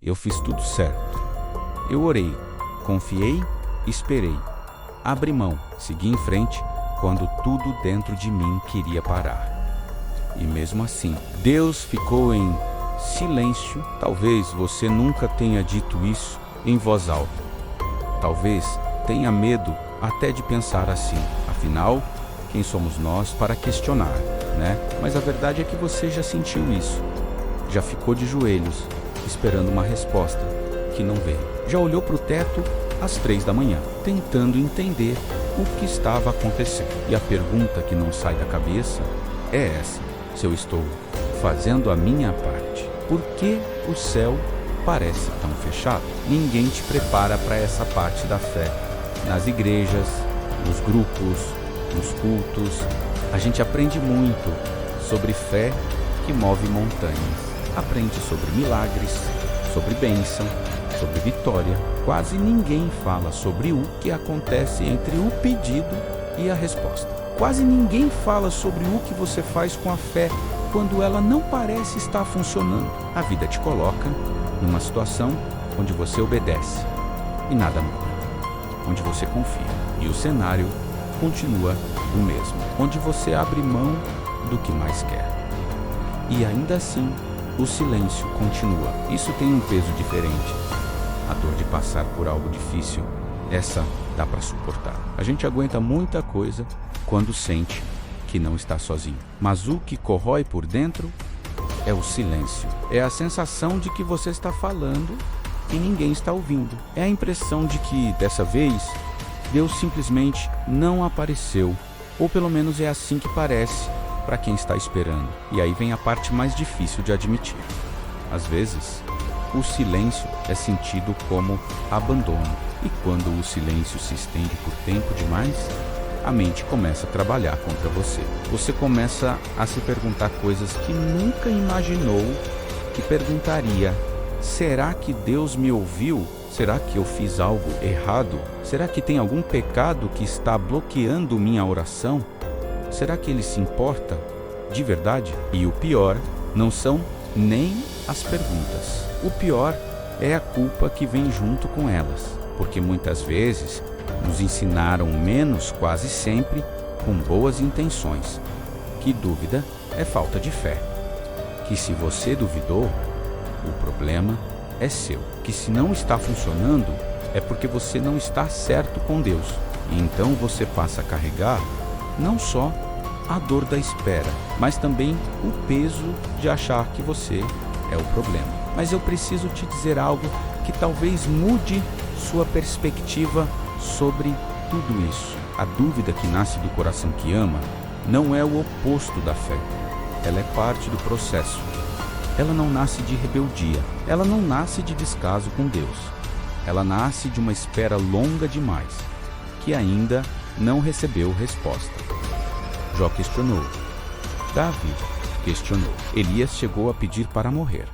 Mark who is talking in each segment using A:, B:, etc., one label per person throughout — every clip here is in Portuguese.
A: Eu fiz tudo certo. Eu orei, confiei, esperei. Abri mão, segui em frente quando tudo dentro de mim queria parar. E mesmo assim, Deus ficou em silêncio. Talvez você nunca tenha dito isso em voz alta. Talvez tenha medo até de pensar assim. Afinal, quem somos nós para questionar, né? Mas a verdade é que você já sentiu isso. Já ficou de joelhos, esperando uma resposta que não veio. Já olhou para o teto às 3 da manhã, tentando entender o que estava acontecendo. E a pergunta que não sai da cabeça é essa: se eu estou fazendo a minha parte, por que o céu parece tão fechado? Ninguém te prepara para essa parte da fé. Nas igrejas, nos grupos, nos cultos, a gente aprende muito sobre fé que move montanhas. Aprende sobre milagres, sobre bênção, sobre vitória. Quase ninguém fala sobre o que acontece entre o pedido e a resposta. Quase ninguém fala sobre o que você faz com a fé quando ela não parece estar funcionando. A vida te coloca numa situação onde você obedece e nada muda. Onde você confia e o cenário continua o mesmo. Onde você abre mão do que mais quer. E ainda assim, o silêncio continua. Isso tem um peso diferente. A dor de passar por algo difícil, essa dá para suportar. A gente aguenta muita coisa quando sente que não está sozinho. Mas o que corrói por dentro é o silêncio. É a sensação de que você está falando e ninguém está ouvindo. É a impressão de que, dessa vez, Deus simplesmente não apareceu. Ou pelo menos é assim que parece para quem está esperando. E aí vem a parte mais difícil de admitir. Às vezes, o silêncio é sentido como abandono. E quando o silêncio se estende por tempo demais, a mente começa a trabalhar contra você. Você começa a se perguntar coisas que nunca imaginou que perguntaria. Será que Deus me ouviu? Será que eu fiz algo errado? Será que tem algum pecado que está bloqueando minha oração? Será que Ele se importa de verdade? E o pior não são nem as perguntas. O pior é a culpa que vem junto com elas. Porque muitas vezes nos ensinaram menos, quase sempre, com boas intenções. Que dúvida é falta de fé. Que se você duvidou, o problema é seu. Que se não está funcionando, é porque você não está certo com Deus. E então você passa a carregar não só a dor da espera, mas também o peso de achar que você é o problema. Mas eu preciso te dizer algo que talvez mude sua perspectiva sobre tudo isso. A dúvida que nasce do coração que ama não é o oposto da fé. Ela é parte do processo. Ela não nasce de rebeldia. Ela não nasce de descaso com Deus. Ela nasce de uma espera longa demais, que ainda não recebeu resposta. Jó questionou. Davi questionou. Elias chegou a pedir para morrer.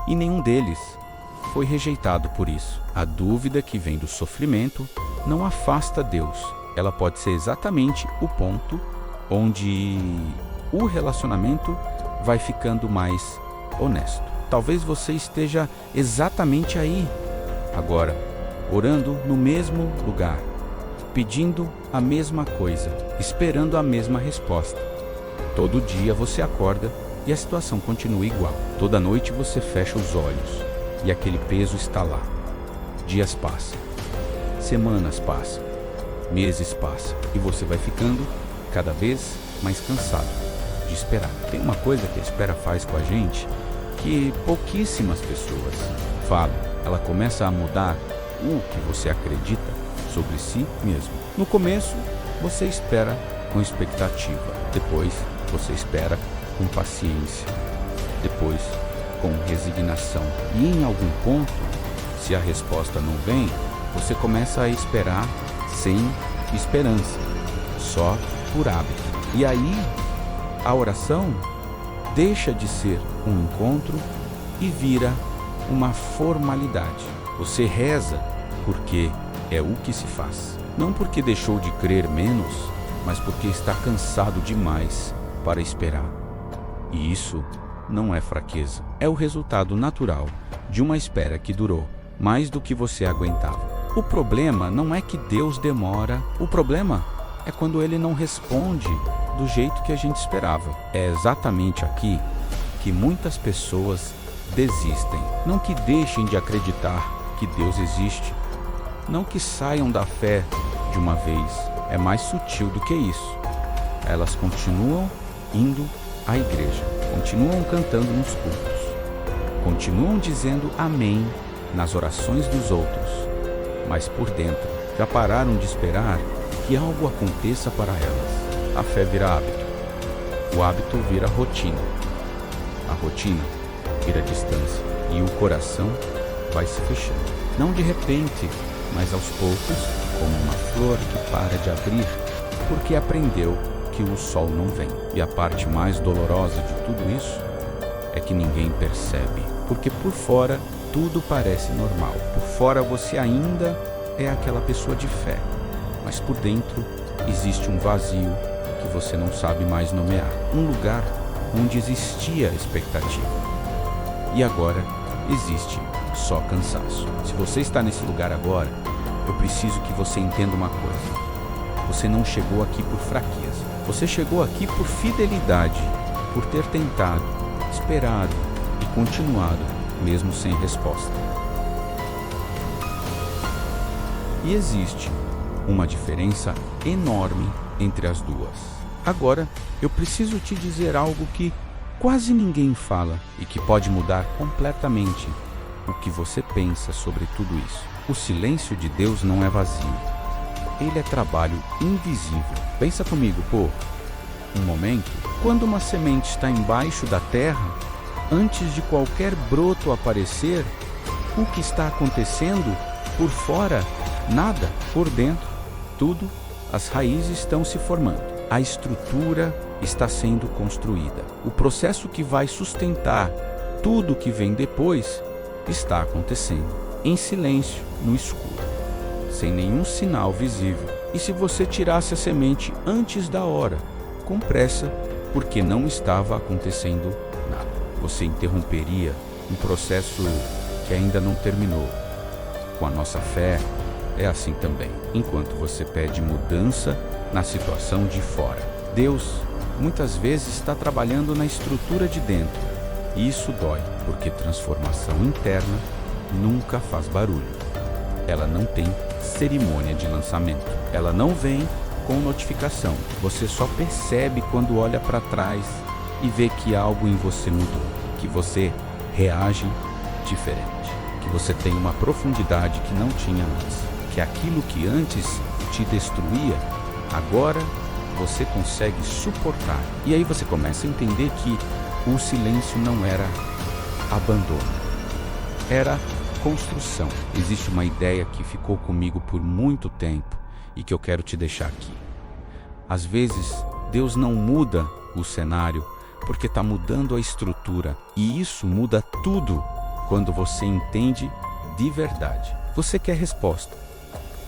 A: E nenhum deles foi rejeitado por isso. A dúvida que vem do sofrimento não afasta Deus. Ela pode ser exatamente o ponto onde o relacionamento vai ficando mais honesto. Talvez você esteja exatamente aí, agora, orando no mesmo lugar, pedindo a mesma coisa, esperando a mesma resposta. Todo dia você acorda e a situação continua igual. Toda noite você fecha os olhos e aquele peso está lá. Dias passam, semanas passam, meses passam e você vai ficando cada vez mais cansado de esperar. Tem uma coisa que a espera faz com a gente que pouquíssimas pessoas falam. Ela começa a mudar o que você acredita sobre si mesmo. No começo, você espera com expectativa. Depois, você espera com paciência. Depois, com resignação. E em algum ponto, se a resposta não vem, você começa a esperar sem esperança, só por hábito. E aí, a oração deixa de ser um encontro e vira uma formalidade. Você reza porque é o que se faz. Não porque deixou de crer menos, mas porque está cansado demais para esperar. E isso não é fraqueza. É o resultado natural de uma espera que durou mais do que você aguentava. O problema não é que Deus demora. O problema é quando Ele não responde do jeito que a gente esperava. É exatamente aqui que muitas pessoas desistem. Não que deixem de acreditar que Deus existe. Não que saiam da fé de uma vez. É mais sutil do que isso. Elas continuam indo à igreja, continuam cantando nos cultos, continuam dizendo amém nas orações dos outros, mas por dentro já pararam de esperar que algo aconteça para elas. A fé vira hábito, o hábito vira rotina, a rotina vira distância e o coração vai se fechando. Não de repente, mas aos poucos, como uma flor que para de abrir porque aprendeu que o sol não vem. E a parte mais dolorosa de tudo isso é que ninguém percebe, porque por fora tudo parece normal. Por fora você ainda é aquela pessoa de fé, mas por dentro existe um vazio que você não sabe mais nomear. Um lugar onde existia expectativa e agora existe só cansaço. Se você está nesse lugar agora, eu preciso que você entenda uma coisa. Você não chegou aqui por fraqueza. Você chegou aqui por fidelidade, por ter tentado, esperado e continuado, mesmo sem resposta. E existe uma diferença enorme entre as duas. Agora, eu preciso te dizer algo que quase ninguém fala e que pode mudar completamente o que você pensa sobre tudo isso. O silêncio de Deus não é vazio. Ele é trabalho invisível. Pensa comigo, um momento, quando uma semente está embaixo da terra, antes de qualquer broto aparecer, o que está acontecendo? Por fora, nada. Por dentro, tudo. As raízes estão se formando. A estrutura está sendo construída. O processo que vai sustentar tudo que vem depois está acontecendo. Em silêncio, no escuro, sem nenhum sinal visível. E se você tirasse a semente antes da hora, com pressa, porque não estava acontecendo nada, você interromperia um processo que ainda não terminou. Com a nossa fé, é assim também. Enquanto você pede mudança na situação de fora, Deus muitas vezes está trabalhando na estrutura de dentro. E isso dói, porque transformação interna nunca faz barulho. Ela não tem cerimônia de lançamento. Ela não vem com notificação. Você só percebe quando olha para trás e vê que algo em você mudou, que você reage diferente, que você tem uma profundidade que não tinha antes, que aquilo que antes te destruía, agora você consegue suportar. E aí você começa a entender que o silêncio não era abandono, era construção. Existe uma ideia que ficou comigo por muito tempo e que eu quero te deixar aqui. Às vezes, Deus não muda o cenário porque está mudando a estrutura. E isso muda tudo quando você entende de verdade. Você quer resposta.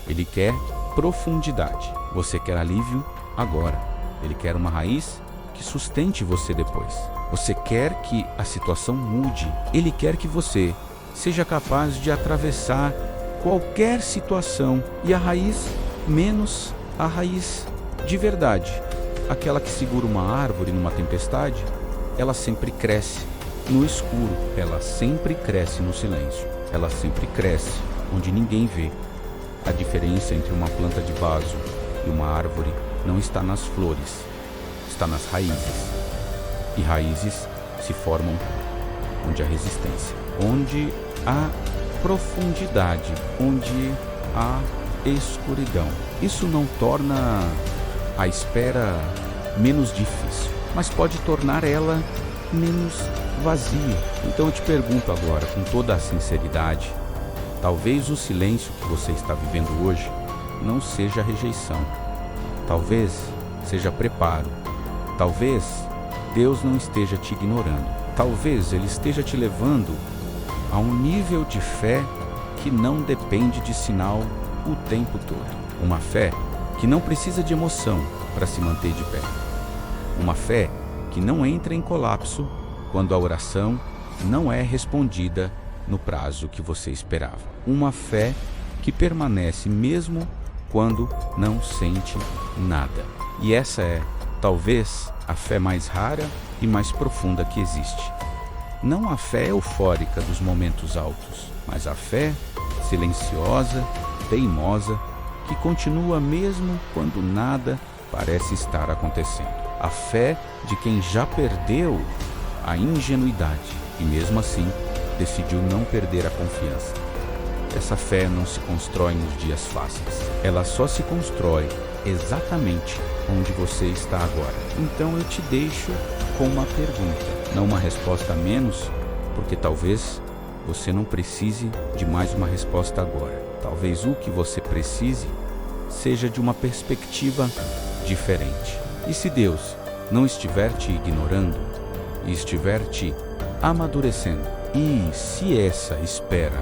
A: Ele quer profundidade. Você quer alívio agora. Ele quer uma raiz que sustente você depois. Você quer que a situação mude. Ele quer que você seja capaz de atravessar qualquer situação. E a raiz, menos a raiz de verdade, aquela que segura uma árvore numa tempestade, ela sempre cresce no escuro, ela sempre cresce no silêncio, ela sempre cresce onde ninguém vê. A diferença entre uma planta de vaso e uma árvore não está nas flores, está nas raízes. E raízes se formam onde há resistência, onde há profundidade, onde há escuridão. Isso não torna a espera menos difícil, mas pode tornar ela menos vazia. Então eu te pergunto agora, com toda a sinceridade, talvez o silêncio que você está vivendo hoje não seja rejeição, talvez seja preparo, talvez Deus não esteja te ignorando, talvez Ele esteja te levando a um nível de fé que não depende de sinal o tempo todo. Uma fé que não precisa de emoção para se manter de pé. Uma fé que não entra em colapso quando a oração não é respondida no prazo que você esperava. Uma fé que permanece mesmo quando não sente nada. E essa é, talvez, a fé mais rara e mais profunda que existe. Não a fé eufórica dos momentos altos, mas a fé silenciosa, teimosa, que continua mesmo quando nada parece estar acontecendo. A fé de quem já perdeu a ingenuidade e mesmo assim decidiu não perder a confiança. Essa fé não se constrói nos dias fáceis. Ela só se constrói exatamente onde você está agora. Então eu te deixo com uma pergunta, não uma resposta a menos, porque talvez você não precise de mais uma resposta agora. Talvez o que você precise seja de uma perspectiva diferente. E se Deus não estiver te ignorando e estiver te amadurecendo, e se essa espera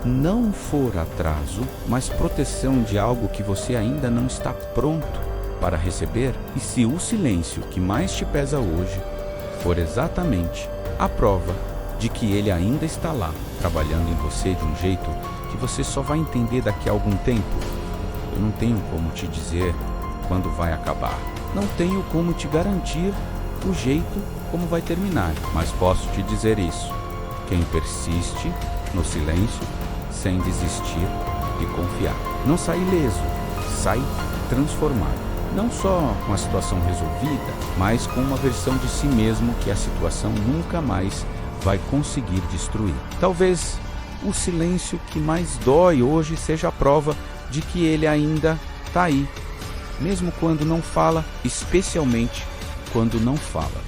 A: não for atraso, mas proteção de algo que você ainda não está pronto para receber, e se o silêncio que mais te pesa hoje for exatamente a prova de que Ele ainda está lá, trabalhando em você de um jeito que você só vai entender daqui a algum tempo, eu não tenho como te dizer quando vai acabar. Não tenho como te garantir o jeito como vai terminar, mas posso te dizer isso: quem persiste no silêncio, sem desistir de confiar, não sai ileso, sai transformado. Não só com a situação resolvida, mas com uma versão de si mesmo que a situação nunca mais vai conseguir destruir. Talvez o silêncio que mais dói hoje seja a prova de que Ele ainda está aí, mesmo quando não fala, especialmente quando não fala.